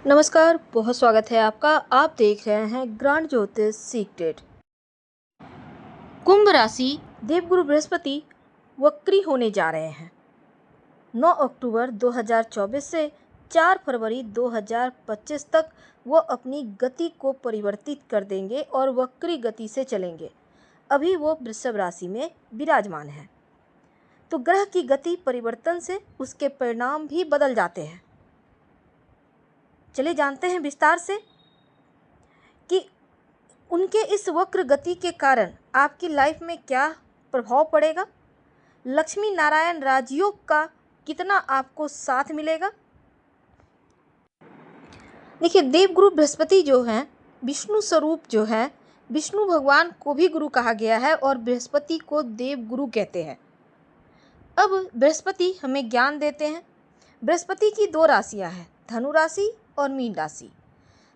नमस्कार, बहुत स्वागत है आपका। आप देख रहे हैं ग्रांड ज्योतिष सीक्रेट। कुंभ राशि देवगुरु बृहस्पति वक्री होने जा रहे हैं 9 अक्टूबर 2024 से 4 फरवरी 2025 तक। वो अपनी गति को परिवर्तित कर देंगे और वक्री गति से चलेंगे। अभी वो वृषभ राशि में विराजमान है, तो ग्रह की गति परिवर्तन से उसके परिणाम भी बदल जाते हैं। चलिए जानते हैं विस्तार से कि उनके इस वक्र गति के कारण आपकी लाइफ में क्या प्रभाव पड़ेगा। लक्ष्मी नारायण राजयोग का कितना आपको साथ मिलेगा। देखिए, देवगुरु बृहस्पति जो हैं, विष्णु स्वरूप जो है, विष्णु भगवान को भी गुरु कहा गया है और बृहस्पति को देवगुरु कहते हैं। अब बृहस्पति हमें ज्ञान देते हैं। बृहस्पति की 2 राशियां हैं, धनु राशि और मीन राशि।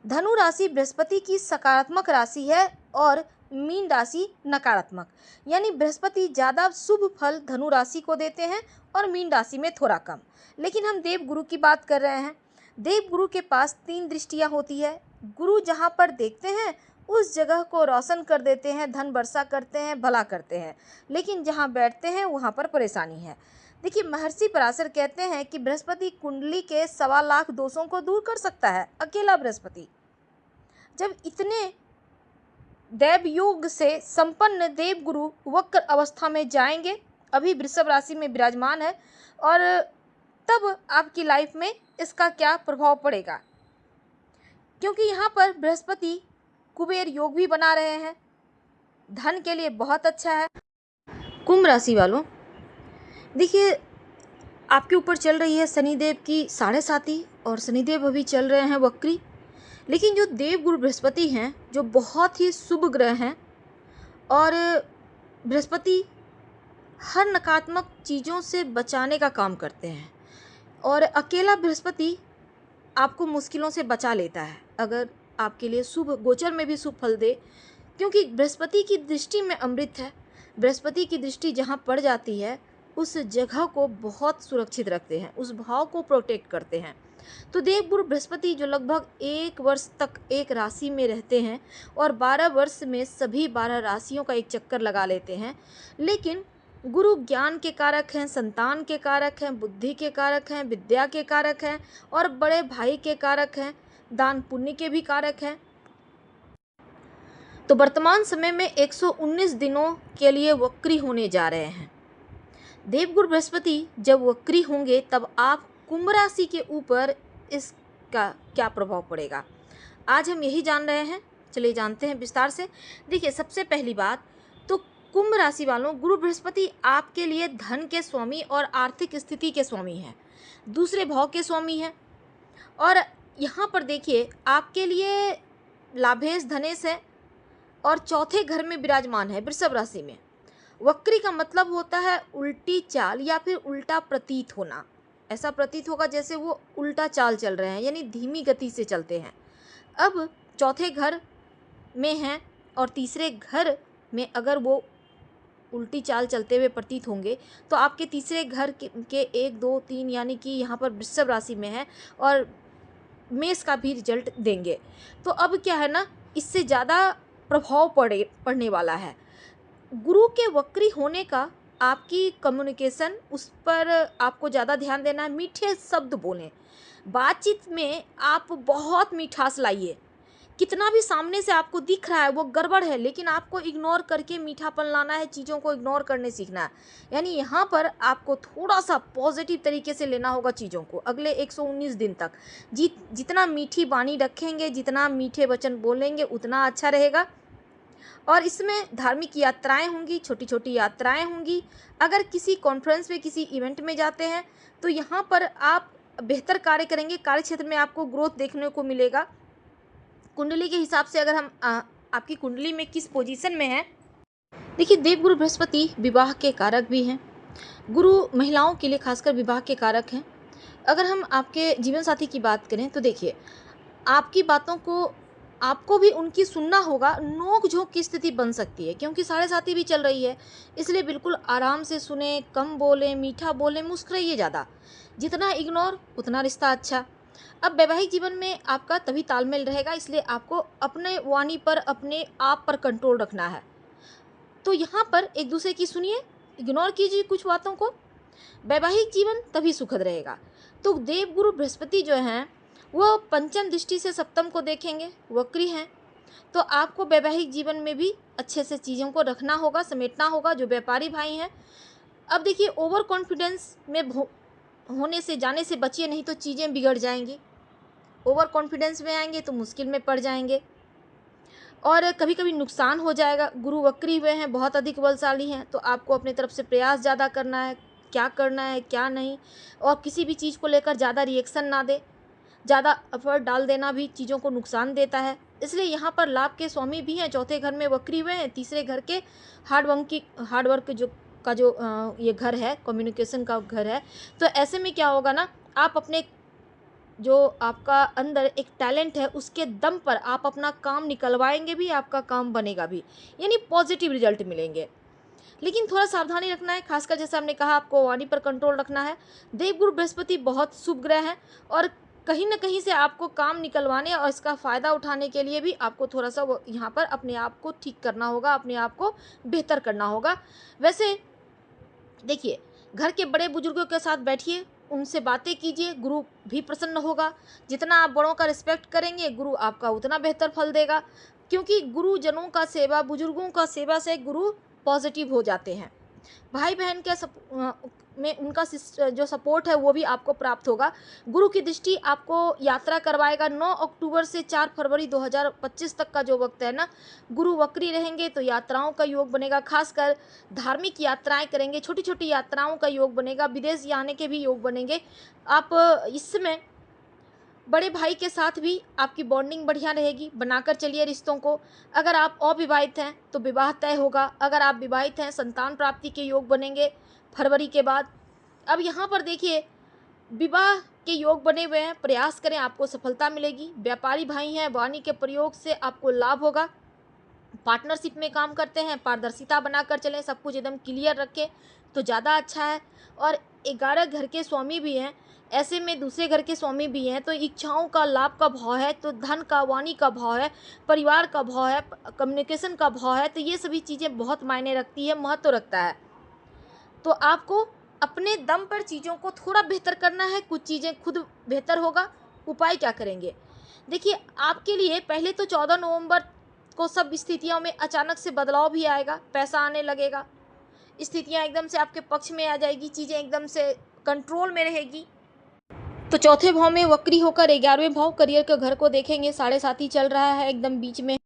धनु राशि बृहस्पति की सकारात्मक राशि है और मीन राशि नकारात्मक, यानी बृहस्पति ज़्यादा शुभ फल धनु राशि को देते हैं और मीन राशि में थोड़ा कम। लेकिन हम देवगुरु की बात कर रहे हैं। देवगुरु के पास 3 दृष्टियां होती है। गुरु जहाँ पर देखते हैं उस जगह को रोशन कर देते हैं, धन वर्षा करते हैं, भला करते हैं। लेकिन जहाँ बैठते हैं वहाँ पर परेशानी है। देखिए, महर्षि पराशर कहते हैं कि बृहस्पति कुंडली के 1.25 लाख दोषों को दूर कर सकता है, अकेला बृहस्पति। जब इतने दैवयोग से संपन्न देवगुरु वक्र अवस्था में जाएंगे, अभी वृषभ राशि में विराजमान है, और तब आपकी लाइफ में इसका क्या प्रभाव पड़ेगा, क्योंकि यहाँ पर बृहस्पति कुबेर योग भी बना रहे हैं, धन के लिए बहुत अच्छा है। कुंभ राशि वालों, देखिए, आपके ऊपर चल रही है शनिदेव की 7.5 और शनिदेव अभी चल रहे हैं वक्री। लेकिन जो देवगुरु बृहस्पति हैं, जो बहुत ही शुभ ग्रह हैं, और बृहस्पति हर नकारात्मक चीज़ों से बचाने का काम करते हैं, और अकेला बृहस्पति आपको मुश्किलों से बचा लेता है अगर आपके लिए शुभ गोचर में भी शुभ फल दे, क्योंकि बृहस्पति की दृष्टि में अमृत है। बृहस्पति की दृष्टि जहाँ पड़ जाती है उस जगह को बहुत सुरक्षित रखते हैं, उस भाव को प्रोटेक्ट करते हैं। तो देवगुरु बृहस्पति जो लगभग 1 वर्ष तक एक राशि में रहते हैं और 12 वर्ष में सभी 12 राशियों का एक चक्कर लगा लेते हैं। लेकिन गुरु ज्ञान के कारक हैं, संतान के कारक हैं, बुद्धि के कारक हैं, विद्या के कारक हैं, और बड़े भाई के कारक हैं, दान पुण्य के भी कारक हैं। तो वर्तमान समय में 119 दिनों के लिए वक्री होने जा रहे हैं। देवगुरु बृहस्पति जब वक्री होंगे तब आप कुंभ राशि के ऊपर इसका क्या प्रभाव पड़ेगा, आज हम यही जान रहे हैं। चलिए जानते हैं विस्तार से। देखिए, सबसे पहली बात तो कुंभ राशि वालों, गुरु बृहस्पति आपके लिए धन के स्वामी और आर्थिक स्थिति के स्वामी हैं, दूसरे भाव के स्वामी हैं। और यहाँ पर देखिए, आपके लिए लाभेश धनेश है और चौथे घर में विराजमान है वृषभ राशि में। वक्री का मतलब होता है उल्टी चाल या फिर उल्टा प्रतीत होना। ऐसा प्रतीत होगा जैसे वो उल्टा चाल चल रहे हैं, यानी धीमी गति से चलते हैं। अब चौथे घर में हैं और तीसरे घर में अगर वो उल्टी चाल चलते हुए प्रतीत होंगे तो आपके तीसरे घर के 1, 2, 3, यानी कि यहाँ पर वृषभ राशि में है और मेष का भी रिजल्ट देंगे। तो अब क्या है ना, इससे ज़्यादा प्रभाव पड़ने वाला है। गुरु के वक्री होने का आपकी कम्युनिकेशन, उस पर आपको ज़्यादा ध्यान देना है। मीठे शब्द बोलें, बातचीत में आप बहुत मिठास लाइए। कितना भी सामने से आपको दिख रहा है वो गड़बड़ है, लेकिन आपको इग्नोर करके मीठापन लाना है, चीज़ों को इग्नोर करने सीखना है। यानी यहाँ पर आपको थोड़ा सा पॉजिटिव तरीके से लेना होगा चीज़ों को अगले 119 दिन तक। जितना मीठी वाणी रखेंगे, जितना मीठे वचन बोलेंगे, उतना अच्छा रहेगा। और इसमें धार्मिक यात्राएं होंगी, छोटी छोटी यात्राएं होंगी। अगर किसी कॉन्फ्रेंस में, किसी इवेंट में जाते हैं तो यहाँ पर आप बेहतर कार्य करेंगे, कार्य क्षेत्र में आपको ग्रोथ देखने को मिलेगा। कुंडली के हिसाब से अगर हम आपकी कुंडली में किस पोजीशन में है, देखिए, देवगुरु बृहस्पति विवाह के कारक भी हैं। गुरु महिलाओं के लिए खासकर विवाह के कारक हैं। अगर हम आपके जीवन साथी की बात करें तो देखिए, आपकी बातों को आपको भी उनकी सुनना होगा। नोक झोंक की स्थिति बन सकती है क्योंकि 7.5 भी चल रही है, इसलिए बिल्कुल आराम से सुने, कम बोलें, मीठा बोलें, मुस्कुराइए ज़्यादा। जितना इग्नोर उतना रिश्ता अच्छा। अब वैवाहिक जीवन में आपका तभी तालमेल रहेगा, इसलिए आपको अपने वाणी पर, अपने आप पर कंट्रोल रखना है। तो यहाँ पर एक दूसरे की सुनिए, इग्नोर कीजिए कुछ बातों को, वैवाहिक जीवन तभी सुखद रहेगा। तो देवगुरु बृहस्पति जो हैं वो पंचम दृष्टि से सप्तम को देखेंगे, वक्री हैं, तो आपको वैवाहिक जीवन में भी अच्छे से चीज़ों को रखना होगा, समेटना होगा। जो व्यापारी भाई हैं, अब देखिए ओवर कॉन्फिडेंस में होने से, जाने से बचिए, नहीं तो चीज़ें बिगड़ जाएंगी। ओवर कॉन्फिडेंस में आएंगे तो मुश्किल में पड़ जाएंगे और कभी कभी नुकसान हो जाएगा। गुरु वक्री हुए हैं, बहुत अधिक बलशाली हैं, तो आपको अपनी तरफ से प्रयास ज़्यादा करना है, क्या करना है क्या नहीं, और किसी भी चीज़ को लेकर ज़्यादा रिएक्शन ना दे। ज़्यादा एफर्ट डाल देना भी चीज़ों को नुकसान देता है। इसलिए यहाँ पर लाभ के स्वामी भी हैं, चौथे घर में वक्री हुए हैं, तीसरे घर के हार्डवर्क जो ये घर है, कम्युनिकेशन का घर है। तो ऐसे में क्या होगा ना, आप अपने जो आपका अंदर एक टैलेंट है उसके दम पर आप अपना काम निकलवाएंगे भी, आपका काम बनेगा भी, यानी पॉजिटिव रिजल्ट मिलेंगे। लेकिन थोड़ा सावधानी रखना है, खासकर जैसे हमने कहा आपको वाणी पर कंट्रोल रखना है। देवगुरु बृहस्पति बहुत शुभ ग्रह है और कहीं ना कहीं से आपको काम निकलवाने और इसका फ़ायदा उठाने के लिए भी आपको थोड़ा सा वो यहाँ पर अपने आप को ठीक करना होगा, अपने आप को बेहतर करना होगा। वैसे देखिए, घर के बड़े बुजुर्गों के साथ बैठिए, उनसे बातें कीजिए, गुरु भी प्रसन्न होगा। जितना आप बड़ों का रिस्पेक्ट करेंगे, गुरु आपका उतना बेहतर फल देगा, क्योंकि गुरुजनों का सेवा, बुजुर्गों का सेवा से गुरु पॉजिटिव हो जाते हैं। भाई बहन के में उनका जो सपोर्ट है वो भी आपको प्राप्त होगा। गुरु की दृष्टि आपको यात्रा करवाएगा। 9 अक्टूबर से 4 फरवरी 2025 तक का जो वक्त है ना, गुरु वक्री रहेंगे तो यात्राओं का योग बनेगा, खासकर धार्मिक यात्राएं करेंगे, छोटी छोटी यात्राओं का योग बनेगा, विदेश जाने के भी योग बनेंगे। आप इस समय बड़े भाई के साथ भी आपकी बॉन्डिंग बढ़िया रहेगी, बनाकर चलिए रिश्तों को। अगर आप अविवाहित हैं तो विवाह तय होगा, अगर आप विवाहित हैं संतान प्राप्ति के योग बनेंगे फरवरी के बाद। अब यहाँ पर देखिए, विवाह के योग बने हुए हैं, प्रयास करें, आपको सफलता मिलेगी। व्यापारी भाई हैं, वाणी के प्रयोग से आपको लाभ होगा। पार्टनरशिप में काम करते हैं, पारदर्शिता बनाकर चलें, सब कुछ एकदम क्लियर रखें तो ज़्यादा अच्छा है। और 11 घर के स्वामी भी हैं, ऐसे में दूसरे घर के स्वामी भी हैं, तो इच्छाओं का, लाभ का भाव है, तो धन का, वाणी का भाव है, परिवार का भाव है, कम्युनिकेशन का भाव है, तो ये सभी चीज़ें बहुत मायने रखती है, महत्व रखता है। तो आपको अपने दम पर चीज़ों को थोड़ा बेहतर करना है, कुछ चीज़ें खुद बेहतर होगा। उपाय क्या करेंगे? देखिए, आपके लिए पहले तो 14 नवंबर को सब स्थितियों में अचानक से बदलाव भी आएगा, पैसा आने लगेगा, स्थितियां एकदम से आपके पक्ष में आ जाएगी, चीज़ें एकदम से कंट्रोल में रहेगी। तो चौथे भाव में वक्री होकर 11वें भाव करियर के घर को देखेंगे, 7.5 चल रहा है एकदम बीच में।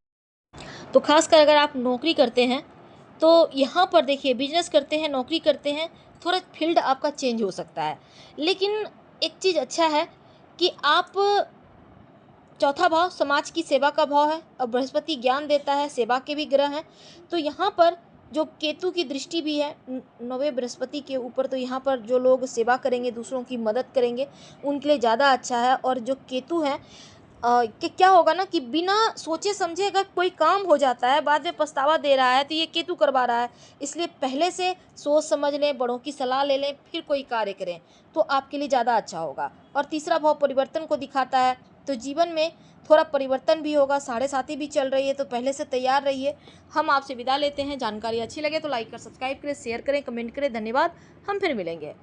तो खासकर अगर आप नौकरी करते हैं तो यहाँ पर देखिए, बिजनेस करते हैं, नौकरी करते हैं, थोड़ा फील्ड आपका चेंज हो सकता है। लेकिन एक चीज़ अच्छा है कि आप, चौथा भाव समाज की सेवा का भाव है और बृहस्पति ज्ञान देता है, सेवा के भी ग्रह हैं। तो यहाँ पर जो केतु की दृष्टि भी है 9वें बृहस्पति के ऊपर, तो यहाँ पर जो लोग सेवा करेंगे, दूसरों की मदद करेंगे, उनके लिए ज़्यादा अच्छा है। और जो केतु है कि क्या होगा ना कि बिना सोचे समझे अगर कोई काम हो जाता है, बाद में पछतावा दे रहा है, तो ये केतु करवा रहा है। इसलिए पहले से सोच समझ लें, बड़ों की सलाह ले लें, फिर कोई कार्य करें, तो आपके लिए ज़्यादा अच्छा होगा। और तीसरा भाव परिवर्तन को दिखाता है, तो जीवन में थोड़ा परिवर्तन भी होगा। 7.5 भी चल रही है, तो पहले से तैयार रहिए। हम आपसे विदा लेते हैं। जानकारी अच्छी लगे तो लाइक कर, सब्सक्राइब करें, शेयर करें, कमेंट करें। धन्यवाद। हम फिर मिलेंगे।